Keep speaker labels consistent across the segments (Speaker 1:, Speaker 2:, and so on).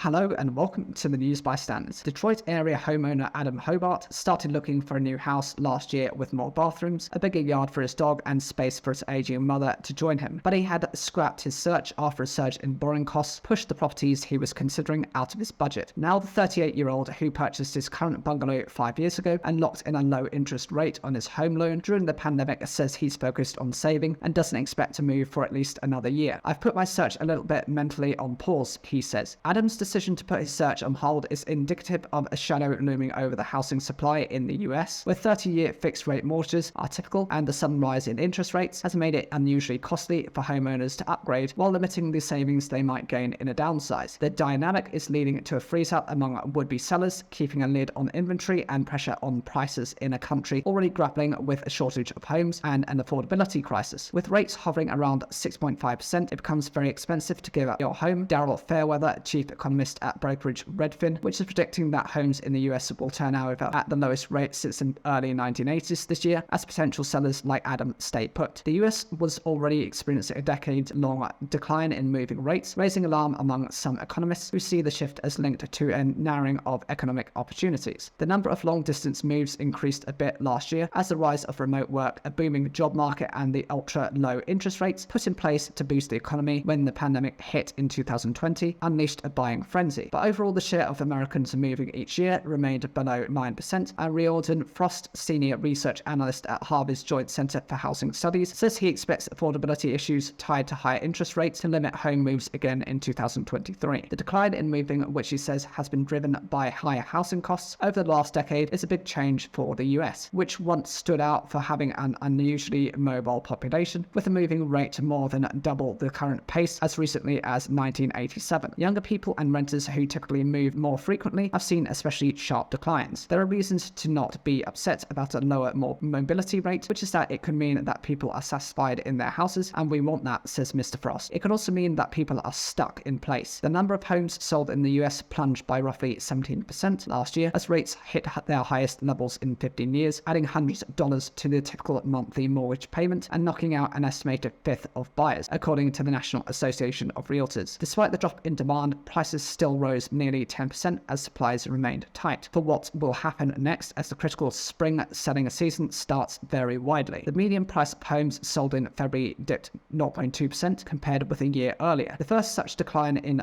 Speaker 1: Hello and welcome to the News by Standards. Detroit area homeowner Adam Hobart started looking for a new house last year with more bathrooms, a bigger yard for his dog and space for his aging mother to join him. But he had scrapped his search after a surge in borrowing costs pushed the properties he was considering out of his budget. Now the 38-year-old who purchased his current bungalow 5 years ago and locked in a low interest rate on his home loan during the pandemic says he's focused on saving and doesn't expect to move for at least another year. I've put my search a little bit mentally on pause, he says. Adam's decision to put his search on hold is indicative of a shadow looming over the housing supply in the US, where 30-year fixed-rate mortgages are typical and the sudden rise in interest rates has made it unusually costly for homeowners to upgrade while limiting the savings they might gain in a downsize. The dynamic is leading to a freeze-up among would-be sellers, keeping a lid on inventory and pressure on prices in a country already grappling with a shortage of homes and an affordability crisis. With rates hovering around 6.5%, it becomes very expensive to give up your home. Daryl Fairweather, chief economist at brokerage Redfin, which is predicting that homes in the US will turn over at the lowest rate since the early 1980s this year as potential sellers like Adam stay put. The US was already experiencing a decade-long decline in moving rates, raising alarm among some economists who see the shift as linked to a narrowing of economic opportunities. The number of long-distance moves increased a bit last year as the rise of remote work, a booming job market and the ultra-low interest rates put in place to boost the economy when the pandemic hit in 2020 unleashed a buying frenzy. But overall, the share of Americans moving each year remained below 9%, and Riordan Frost, senior research analyst at Harvard's Joint Center for Housing Studies, says he expects affordability issues tied to higher interest rates to limit home moves again in 2023. The decline in moving, which he says has been driven by higher housing costs over the last decade, is a big change for the US, which once stood out for having an unusually mobile population, with a moving rate more than double the current pace as recently as 1987. Younger people and renters who typically move more frequently have seen especially sharp declines. There are reasons to not be upset about a lower mobility rate, which is that it could mean that people are satisfied in their houses, and we want that, says Mr. Frost. It could also mean that people are stuck in place. The number of homes sold in the US plunged by roughly 17% last year as rates hit their highest levels in 15 years, adding hundreds of dollars to the typical monthly mortgage payment and knocking out an estimated fifth of buyers, according to the National Association of Realtors. Despite the drop in demand, prices still rose nearly 10% as supplies remained tight. For what will happen next as the critical spring selling season starts vary widely. The median price of homes sold in February dipped 0.2% compared with a year earlier, the first such decline in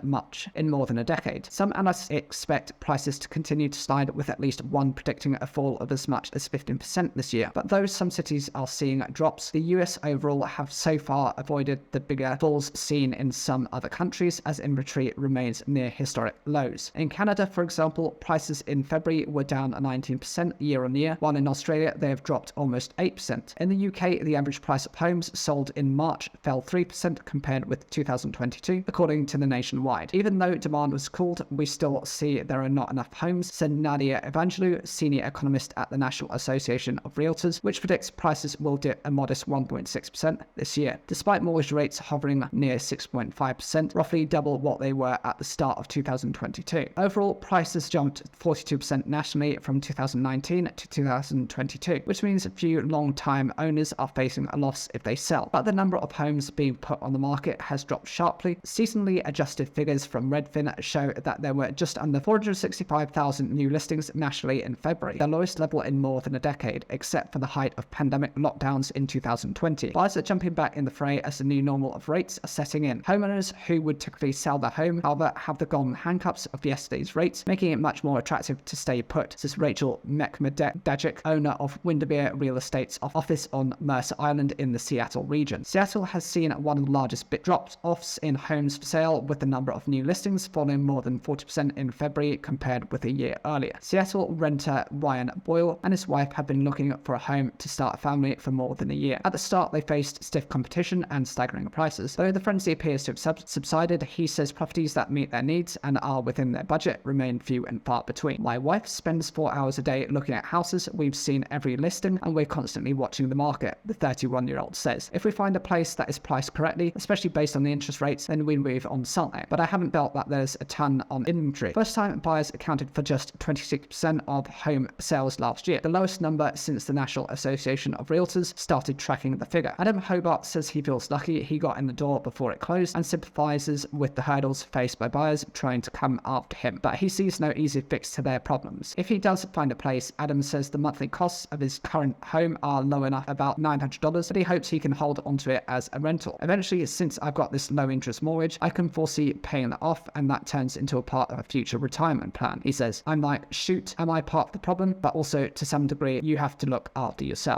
Speaker 1: more than a decade. Some analysts expect prices to continue to slide, with at least one predicting a fall of as much as 15% this year. But though some cities are seeing drops, the US overall have so far avoided the bigger falls seen in some other countries as inventory remains near historic lows. In Canada, for example, prices in February were down 19% year on year, while in Australia they have dropped almost 8%. In the UK, the average price of homes sold in March fell 3% compared with 2022, according to the Nationwide. Even though demand was cooled, we still see there are not enough homes, said Nadia Evangelou, senior economist at the National Association of Realtors, which predicts prices will dip a modest 1.6% this year, despite mortgage rates hovering near 6.5%, roughly double what they were at the start of 2022. Overall, prices jumped 42% nationally from 2019 to 2022, which means few long-time owners are facing a loss if they sell. But the number of homes being put on the market has dropped sharply. Seasonally adjusted figures from Redfin show that there were just under 465,000 new listings nationally in February, the lowest level in more than a decade, except for the height of pandemic lockdowns in 2020. Buyers are jumping back in the fray as the new normal of rates are setting in. Homeowners who would typically sell their home, however, have the golden handcuffs of yesterday's rates, making it much more attractive to stay put, says Rachel Mekmadagic, owner of Windermere Real Estate's office on Mercer Island in the Seattle region. Seattle has seen one of the largest drop-offs in homes for sale, with the number of new listings falling more than 40% in February compared with a year earlier. Seattle renter Ryan Boyle and his wife have been looking for a home to start a family for more than a year. At the start, they faced stiff competition and staggering prices. Though the frenzy appears to have subsided, he says properties that meet their needs and are within their budget remain few and far between. My wife spends 4 hours a day looking at houses. We've seen every listing and we're constantly watching the market, the 31-year-old says. If we find a place that is priced correctly, especially based on the interest rates, then we move on something. But I haven't felt that there's a ton on inventory. First-time buyers accounted for just 26% of home sales last year, the lowest number since the National Association of Realtors started tracking the figure. Adam Hobart says he feels lucky he got in the door before it closed and sympathizes with the hurdles faced by buyers trying to come after him, but he sees no easy fix to their problems. If he does find a place, Adam says the monthly costs of his current home are low enough, about $900, but he hopes he can hold onto it as a rental. Eventually, since I've got this low interest mortgage, I can foresee paying that off, and that turns into a part of a future retirement plan. He says, I'm like, shoot, am I part of the problem? But also, to some degree, you have to look after yourself.